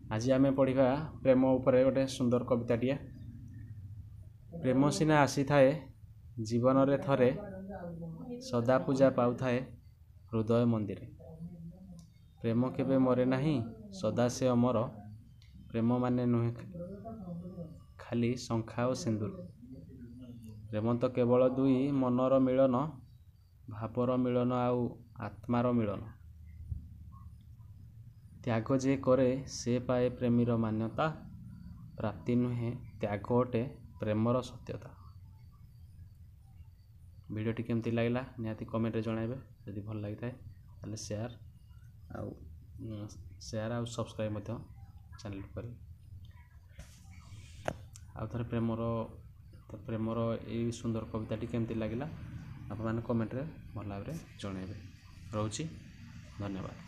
आज आमे पढ़िबा प्रेम उपरे गोटे सुंदर कविताटिए। प्रेम सिना आसी थाए जीवन रे थरे, सदा पूजा पाउ थाए हृदय मंदिर। प्रेम केबे मरे नहीं सदा से अमर, प्रेम माने नुहे खाली शंखा और सिंदूर। प्रेम तो केवल दुई मनर मिलन, भावर मिलन आउ आत्मार मिलन। त्याग जे करे से पाए प्रेमीर मान्यता, प्राप्ति नुहे त्याग अटे प्रेमर सत्यता। वीडियोटी केमती लागला निहाती कमेंट रे जणाइबे। यदि भल लागि थाए ताले शेयर आउ सब्सक्राइब मध्य चैनल करी। आउ थरे प्रेमर ए सुंदर कविताटी केमती लागला आपण माने कमेंट रे भल भाबरे जणाइबे। रहउची, धन्यवाद।